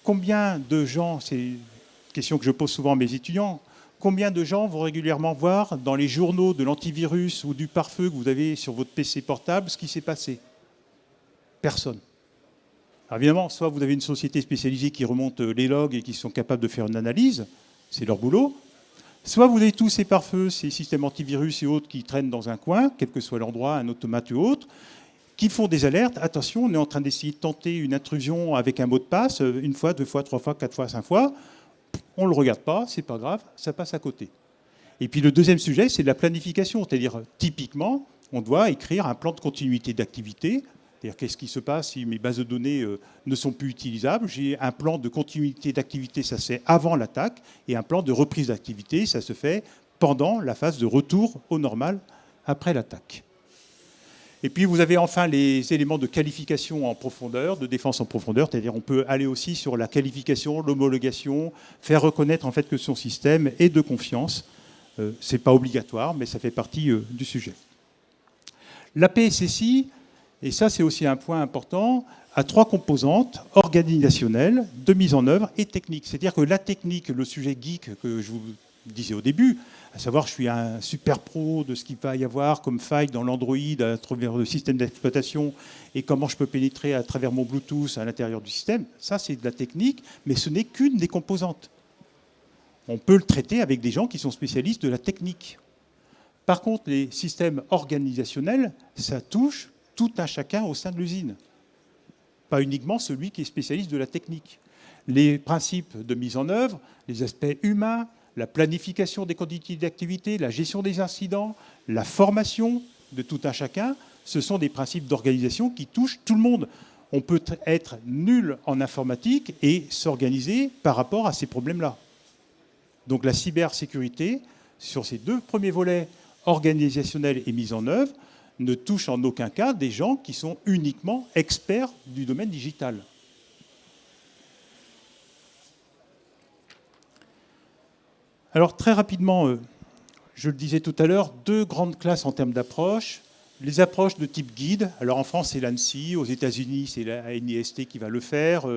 Combien de gens, c'est une question que je pose souvent à mes étudiants, combien de gens vont régulièrement voir dans les journaux de l'antivirus ou du pare-feu que vous avez sur votre PC portable ce qui s'est passé? Personne. Alors évidemment, soit vous avez une société spécialisée qui remonte les logs et qui sont capables de faire une analyse, c'est leur boulot. Soit vous avez tous ces pare-feux, ces systèmes antivirus et autres qui traînent dans un coin, quel que soit l'endroit, un automate ou autre, qui font des alertes. Attention, on est en train d'essayer de tenter une intrusion avec un mot de passe, une fois, deux fois, trois fois, quatre fois, cinq fois. On ne le regarde pas, c'est pas grave, ça passe à côté. Et puis le deuxième sujet, c'est de la planification. C'est-à-dire, typiquement, on doit écrire un plan de continuité d'activité. C'est-à-dire, qu'est-ce qui se passe si mes bases de données ne sont plus utilisables? J'ai un plan de continuité d'activité, ça se fait avant l'attaque, et un plan de reprise d'activité, ça se fait pendant la phase de retour au normal après l'attaque. Et puis, vous avez enfin les éléments de qualification en profondeur, de défense en profondeur, c'est-à-dire on peut aller aussi sur la qualification, l'homologation, faire reconnaître en fait que son système est de confiance. Ce n'est pas obligatoire, mais ça fait partie du sujet. La PSSI, et ça, c'est aussi un point important, a trois composantes, organisationnelles, de mise en œuvre et technique. C'est-à-dire que la technique, le sujet geek que je vous disais au début, à savoir je suis un super pro de ce qu'il va y avoir comme faille dans l'Android à travers le système d'exploitation et comment je peux pénétrer à travers mon Bluetooth à l'intérieur du système, ça c'est de la technique, mais ce n'est qu'une des composantes. On peut le traiter avec des gens qui sont spécialistes de la technique. Par contre, les systèmes organisationnels, ça touche tout un chacun au sein de l'usine. Pas uniquement celui qui est spécialiste de la technique. Les principes de mise en œuvre, les aspects humains, la planification des conditions d'activité, la gestion des incidents, la formation de tout un chacun, ce sont des principes d'organisation qui touchent tout le monde. On peut être nul en informatique et s'organiser par rapport à ces problèmes-là. Donc la cybersécurité, sur ces deux premiers volets, organisationnels et mise en œuvre, ne touche en aucun cas des gens qui sont uniquement experts du domaine digital. Alors très rapidement, je le disais tout à l'heure, deux grandes classes en termes d'approche. Les approches de type guide. Alors en France, c'est l'ANSSI. Aux États-Unis, c'est la NIST qui va le faire.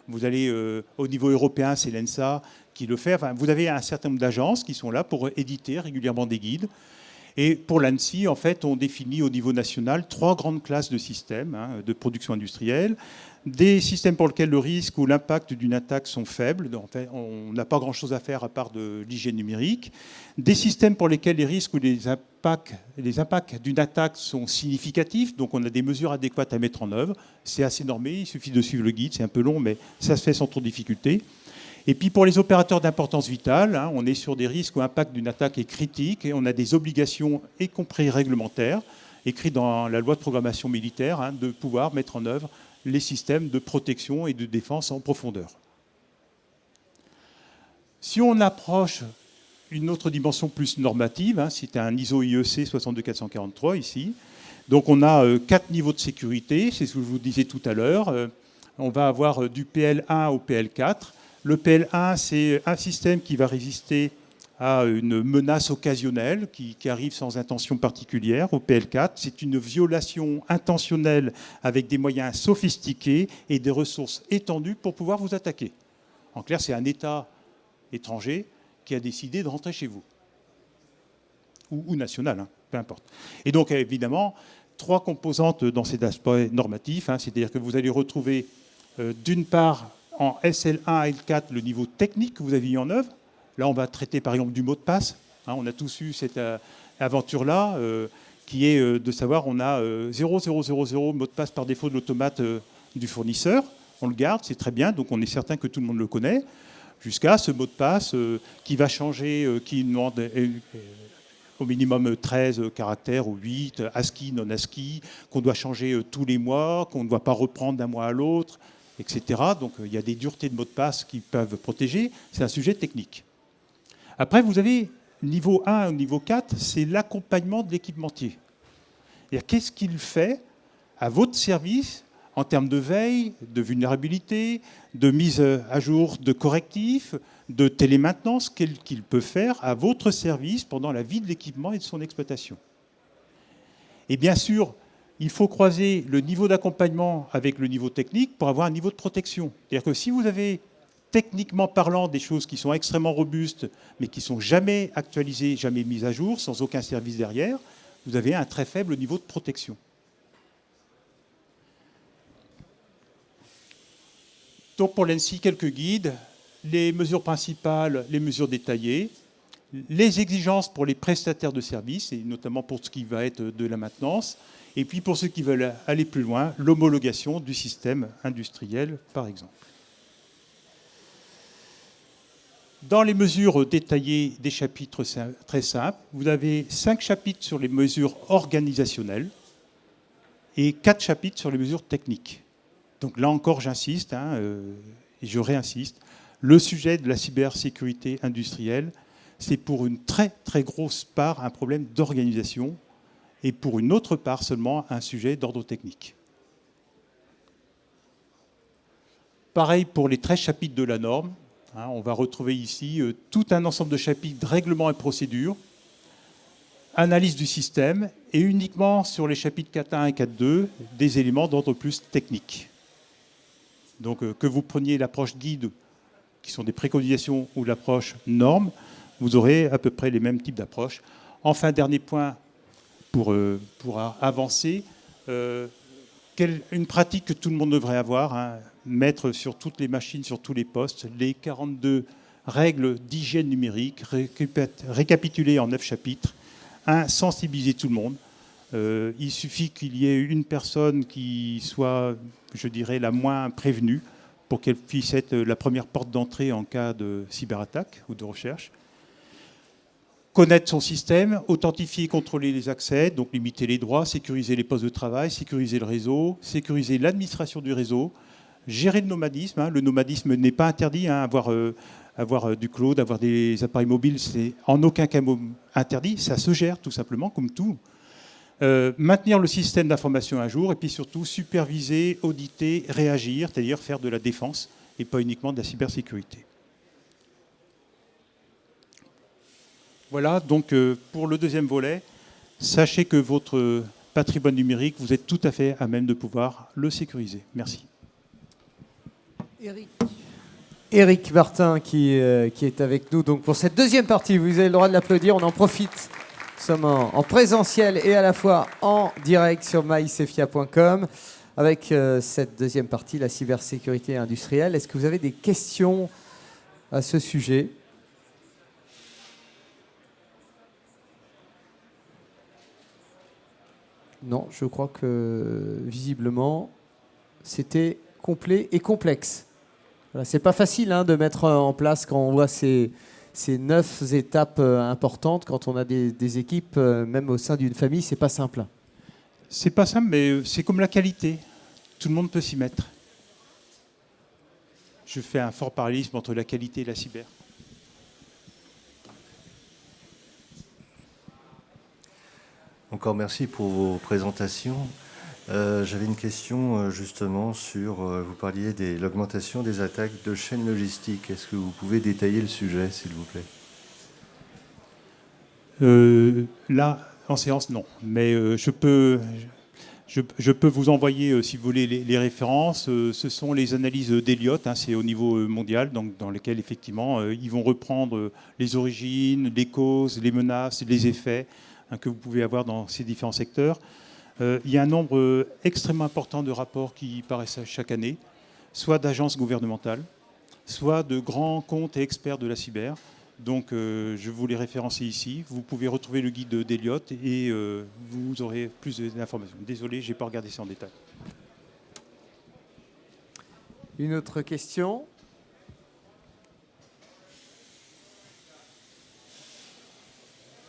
Vous allez au niveau européen, c'est l'ENSA qui le fait. Enfin, vous avez un certain nombre d'agences qui sont là pour éditer régulièrement des guides. Et pour l'ANSSI, en fait, on définit au niveau national trois grandes classes de systèmes de production industrielle. Des systèmes pour lesquels le risque ou l'impact d'une attaque sont faibles. En fait, on n'a pas grand-chose à faire à part de l'hygiène numérique. Des systèmes pour lesquels les risques ou les impacts d'une attaque sont significatifs. Donc on a des mesures adéquates à mettre en œuvre. C'est assez normé, il suffit de suivre le guide. C'est un peu long, mais ça se fait sans trop de difficulté. Et puis pour les opérateurs d'importance vitale, on est sur des risques où l'impact d'une attaque est critique et on a des obligations, y compris réglementaires, écrites dans la loi de programmation militaire, de pouvoir mettre en œuvre les systèmes de protection et de défense en profondeur. Si on approche une autre dimension plus normative, c'est un ISO IEC 62443 ici, donc on a 4 niveaux de sécurité, c'est ce que je vous disais tout à l'heure. On va avoir du PL1 au PL4. Le PL1, c'est un système qui va résister à une menace occasionnelle qui arrive sans intention particulière au PL4. C'est une violation intentionnelle avec des moyens sophistiqués et des ressources étendues pour pouvoir vous attaquer. En clair, c'est un État étranger qui a décidé de rentrer chez vous. Ou national, hein, peu importe. Et donc, évidemment, 3 composantes dans cet aspect normatif, hein, c'est-à-dire que vous allez retrouver d'une part en SL1 et L4 le niveau technique que vous avez mis en œuvre. Là, on va traiter par exemple du mot de passe. Hein, on a tous eu cette aventure-là, qui est de savoir on a 0000 mot de passe par défaut de l'automate du fournisseur. On le garde, c'est très bien, donc on est certain que tout le monde le connaît, jusqu'à ce mot de passe qui va changer, qui demande au minimum 13 caractères ou 8, ASCII, non ASCII, qu'on doit changer tous les mois, qu'on ne doit pas reprendre d'un mois à l'autre, etc. Donc il y a des duretés de mots de passe qui peuvent protéger. C'est un sujet technique. Après, vous avez niveau 1 ou niveau 4, c'est l'accompagnement de l'équipementier. Qu'est-ce qu'il fait à votre service en termes de veille, de vulnérabilité, de mise à jour de correctifs, de télémaintenance, qu'il peut faire à votre service pendant la vie de l'équipement et de son exploitation. Et bien sûr, il faut croiser le niveau d'accompagnement avec le niveau technique pour avoir un niveau de protection. C'est-à-dire que si vous avez, techniquement parlant, des choses qui sont extrêmement robustes, mais qui ne sont jamais actualisées, jamais mises à jour, sans aucun service derrière, vous avez un très faible niveau de protection. Donc pour l'ANSSI, quelques guides, les mesures principales, les mesures détaillées, les exigences pour les prestataires de services, et notamment pour ce qui va être de la maintenance, et puis pour ceux qui veulent aller plus loin, l'homologation du système industriel, par exemple. Dans les mesures détaillées des chapitres très simples, vous avez 5 chapitres sur les mesures organisationnelles et 4 chapitres sur les mesures techniques. Donc là encore, j'insiste, et je réinsiste, le sujet de la cybersécurité industrielle, c'est pour une très très grosse part un problème d'organisation et pour une autre part seulement un sujet d'ordre technique. Pareil pour les 13 chapitres de la norme. On va retrouver ici tout un ensemble de chapitres de règlements et procédures, analyse du système, et uniquement sur les chapitres 4.1 et 4.2, des éléments d'ordre plus technique. Donc que vous preniez l'approche guide, qui sont des préconisations, ou l'approche norme, vous aurez à peu près les mêmes types d'approches. Enfin, dernier point pour avancer, une pratique que tout le monde devrait avoir, mettre sur toutes les machines, sur tous les postes, les 42 règles d'hygiène numérique, récapitulées en 9 chapitres, sensibiliser tout le monde. Il suffit qu'il y ait une personne qui soit, je dirais, la moins prévenue pour qu'elle puisse être la première porte d'entrée en cas de cyberattaque ou de recherche. Connaître son système, authentifier et contrôler les accès, donc limiter les droits, sécuriser les postes de travail, sécuriser le réseau, sécuriser l'administration du réseau, gérer le nomadisme. Le nomadisme n'est pas interdit, avoir du cloud, avoir des appareils mobiles, c'est en aucun cas interdit, ça se gère tout simplement, comme tout. Maintenir le système d'information à jour et puis surtout superviser, auditer, réagir, c'est-à-dire faire de la défense et pas uniquement de la cybersécurité. Voilà, donc pour le deuxième volet, sachez que votre patrimoine numérique, vous êtes tout à fait à même de pouvoir le sécuriser. Merci. Éric Martin qui est avec nous donc pour cette deuxième partie. Vous avez le droit de l'applaudir, on en profite. Nous sommes en présentiel et à la fois en direct sur mycefia.com avec cette deuxième partie, la cybersécurité industrielle. Est-ce que vous avez des questions à ce sujet ? Non, je crois que visiblement, c'était complet et complexe. Voilà, c'est pas facile de mettre en place quand on voit ces 9 étapes importantes, quand on a des équipes, même au sein d'une famille, c'est pas simple. C'est pas simple, mais c'est comme la qualité. Tout le monde peut s'y mettre. Je fais un fort parallélisme entre la qualité et la cyber. Encore merci pour vos présentations. J'avais une question justement sur, vous parliez de l'augmentation des attaques de chaînes logistiques. Est-ce que vous pouvez détailler le sujet, s'il vous plaît ? Là, en séance, non. Mais je peux vous envoyer, si vous voulez, les références. Ce sont les analyses d'Elliott, hein, c'est au niveau mondial, donc, dans lesquelles, effectivement, ils vont reprendre les origines, les causes, les menaces, les effets, hein, que vous pouvez avoir dans ces différents secteurs. Il y a un nombre extrêmement important de rapports qui paraissent chaque année, soit d'agences gouvernementales, soit de grands comptes et experts de la cyber. Donc, je vous les référencie ici. Vous pouvez retrouver le guide d'Elliott et vous aurez plus d'informations. Désolé, je n'ai pas regardé ça en détail. Une autre question?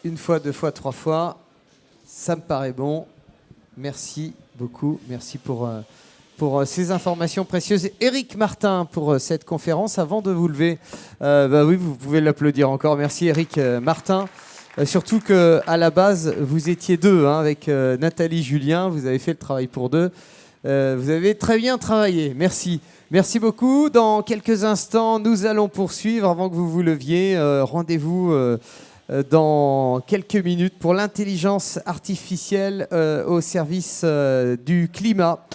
Une fois, deux fois, trois fois, ça me paraît bon. Merci beaucoup. Merci pour ces informations précieuses. Éric Martin pour cette conférence. Avant de vous lever, oui, vous pouvez l'applaudir encore. Merci Éric Martin. Surtout qu'à la base, vous étiez deux, hein, avec Nathalie Julien. Vous avez fait le travail pour deux. Vous avez très bien travaillé. Merci. Merci beaucoup. Dans quelques instants, nous allons poursuivre. Avant que vous vous leviez, rendez-vous dans quelques minutes pour l'intelligence artificielle au service du climat.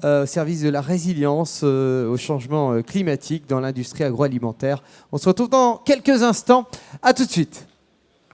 Au service de la résilience au changement climatique dans l'industrie agroalimentaire. On se retrouve dans quelques instants. À tout de suite.